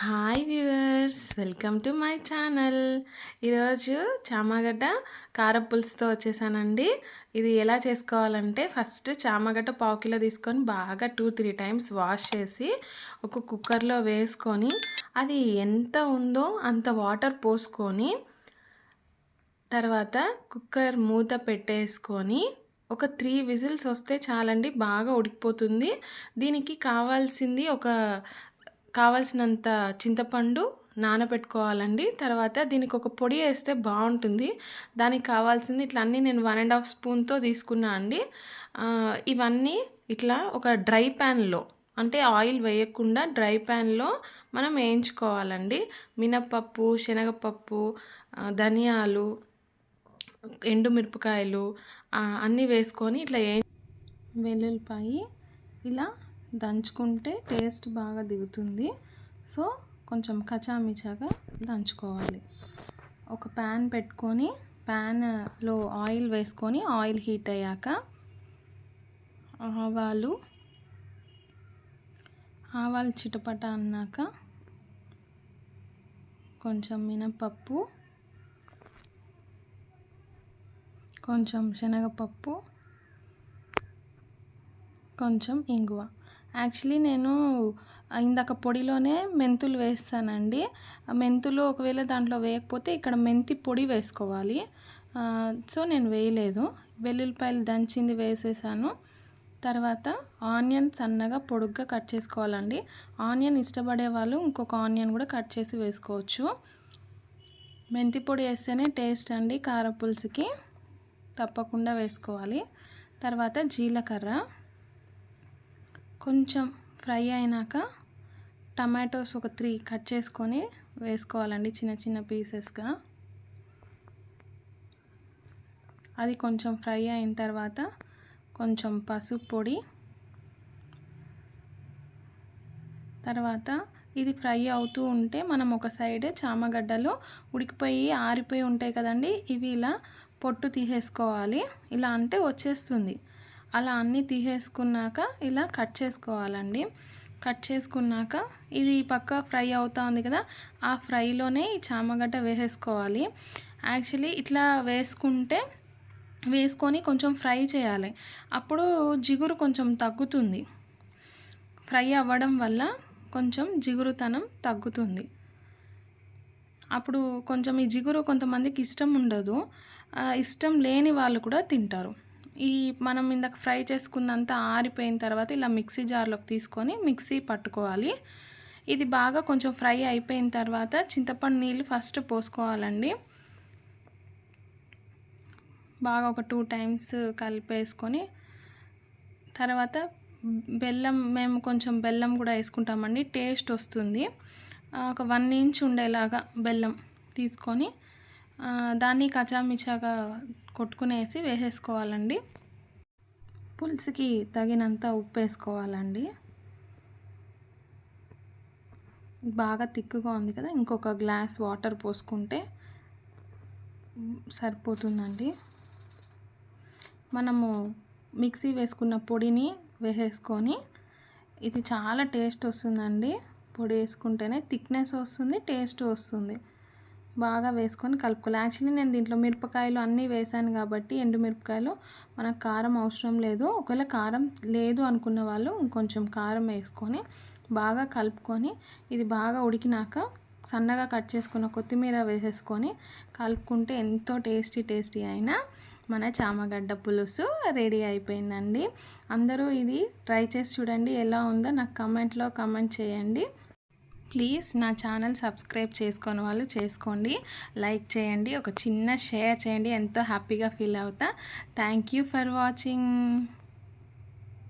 Hi viewers, welcome to my channel. ఈరోజు చామగడ్డ కారపులుసుతో వచ్చేసానండి. ఇది ఎలా చేసుకోవాలంటే ఫస్ట్ చామగడ్డ పావు కిలో తీసుకొని బాగా 2-3 టైమ్స్ వాష్ చేసి ఒక కుక్కర్లో వేసుకొని అది ఎంత ఉందో అంత వాటర్ పోసుకొని తర్వాత కుక్కర్ మూత పెట్టేసుకొని ఒక 3 విజిల్స్ వస్తే చాలండి, బాగా ఉడికిపోతుంది. దీనికి కావాల్సినంత చింతపండు నానబెట్టుకోవాలండి. తర్వాత దీనికి ఒక పొడి వేస్తే బాగుంటుంది. దానికి కావాల్సింది ఇట్లా అన్నీ నేను 1.5 స్పూన్తో తీసుకున్నా అండి. ఇవన్నీ ఇట్లా ఒక డ్రై ప్యాన్లో, అంటే ఆయిల్ వేయకుండా డ్రై ప్యాన్లో మనం వేయించుకోవాలండి. మినప్పప్పు, శనగపప్పు, ధనియాలు, ఎండుమిరపకాయలు అన్నీ వేసుకొని ఇట్లా వెల్లుల్లిపాయి ఇలా దంచుకుంటే టేస్ట్ బాగా దిగుతుంది. సో కొంచెం కచామిచాగా దంచుకోవాలి. ఒక ప్యాన్ పెట్టుకొని ప్యాన్లో ఆయిల్ వేసుకొని ఆయిల్ హీట్ అయ్యాక ఆవాలు చిటపట అన్నాక కొంచెం మినపప్పు, కొంచెం శనగపప్పు, కొంచెం ఇంగువ. యాక్చువల్లీ నేను ఇందాక పొడిలోనే మెంతులు వేస్తానండి. మెంతులు ఒకవేళ దాంట్లో వేయకపోతే ఇక్కడ మెంతి పొడి వేసుకోవాలి. సో నేను వేయలేదు. వెల్లుల్లిపాయలు దంచింది వేసేసాను. తర్వాత ఆనియన్ సన్నగా పొడుగ్గా కట్ చేసుకోవాలండి. ఆనియన్ ఇష్టపడే వాళ్ళు ఇంకొక ఆనియన్ కూడా కట్ చేసి వేసుకోవచ్చు. మెంతి పొడి వేస్తేనే టేస్ట్ అండి కారపులుసుకి, తప్పకుండా వేసుకోవాలి. తర్వాత జీలకర్ర కొంచెం ఫ్రై అయినాక టమాటోస్ ఒక 3 కట్ చేసుకొని వేసుకోవాలండి చిన్న చిన్న పీసెస్గా. అది కొంచెం ఫ్రై అయిన తర్వాత కొంచెం పసుపు పొడి, తర్వాత ఇది ఫ్రై అవుతూ ఉంటే మనం ఒక సైడ్ చామగడ్డలు ఉడికిపోయి ఆరిపోయి ఉంటాయి కదండి, ఇవి ఇలా పొట్టు తీసేసుకోవాలి. ఇలా అంటే వచ్చేస్తుంది. అలా అన్నీ తీసేసుకున్నాక ఇలా కట్ చేసుకోవాలండి. కట్ చేసుకున్నాక ఇది పక్క ఫ్రై అవుతా ఉంది కదా, ఆ ఫ్రైలోనే ఈ చామగడ్డ వేసేసుకోవాలి. యాక్చువల్లీ ఇట్లా వేసుకొని కొంచెం ఫ్రై చేయాలి. అప్పుడు జిగురు కొంచెం తగ్గుతుంది. ఫ్రై అవ్వడం వల్ల కొంచెం జిగురుతనం తగ్గుతుంది. అప్పుడు కొంచెం ఈ జిగురు కొంతమందికి ఇష్టం ఉండదు, ఇష్టం లేని వాళ్ళు కూడా తింటారు. మనం ఇందాక ఫ్రై చేసుకున్నంత ఆరిపోయిన తర్వాత ఇలా మిక్సీ జార్లోకి తీసుకొని మిక్సీ పట్టుకోవాలి. ఇది బాగా కొంచెం ఫ్రై అయిపోయిన తర్వాత చింతపండు నీళ్ళు ఫస్ట్ పోసుకోవాలండి. బాగా ఒక 2 టైమ్స్ కలిపేసుకొని తర్వాత మేము కొంచెం బెల్లం కూడా వేసుకుంటామండి, టేస్ట్ వస్తుంది. ఒక 1 ఇంచ్ ఉండేలాగా బెల్లం తీసుకొని దాన్ని కచామిచాగా కొట్టుకునేసి వేసేసుకోవాలండి. పులుసుకి తగినంత ఉప్పు వేసుకోవాలండి. బాగా తిక్కుగా ఉంది కదా, ఇంకొక గ్లాస్ వాటర్ పోసుకుంటే సరిపోతుందండి. మనము మిక్సీ వేసుకున్న పొడిని వేసేసుకొని, ఇది చాలా టేస్ట్ వస్తుందండి. పొడి వేసుకుంటేనే థిక్నెస్ వస్తుంది, టేస్ట్ వస్తుంది. బాగా వేసుకొని కలుపుకోవాలి. యాక్చువల్లీ నేను దీంట్లో మిరపకాయలు అన్నీ వేసాను కాబట్టి ఎండుమిరపకాయలు మనకు కారం అవసరం లేదు. ఒకవేళ కారం లేదు అనుకున్న వాళ్ళు ఇంకొంచెం కారం వేసుకొని బాగా కలుపుకొని, ఇది బాగా ఉడికినాక సన్నగా కట్ చేసుకున్న కొత్తిమీర వేసేసుకొని కలుపుకుంటే ఎంతో టేస్టీ అయినా మన చామగడ్డ పులుసు రెడీ అయిపోయిందండి. అందరూ ఇది ట్రై చేసి చూడండి, ఎలా ఉందో నాకు కామెంట్లో కామెంట్ చేయండి. ప్లీజ్ నా ఛానల్ సబ్స్క్రైబ్ చేసుకొని వాళ్ళు చేసుకోండి, లైక్ చేయండి, ఒక చిన్న షేర్ చేయండి, ఎంతో హ్యాపీగా ఫీల్ అవుతా. Thank you for watching.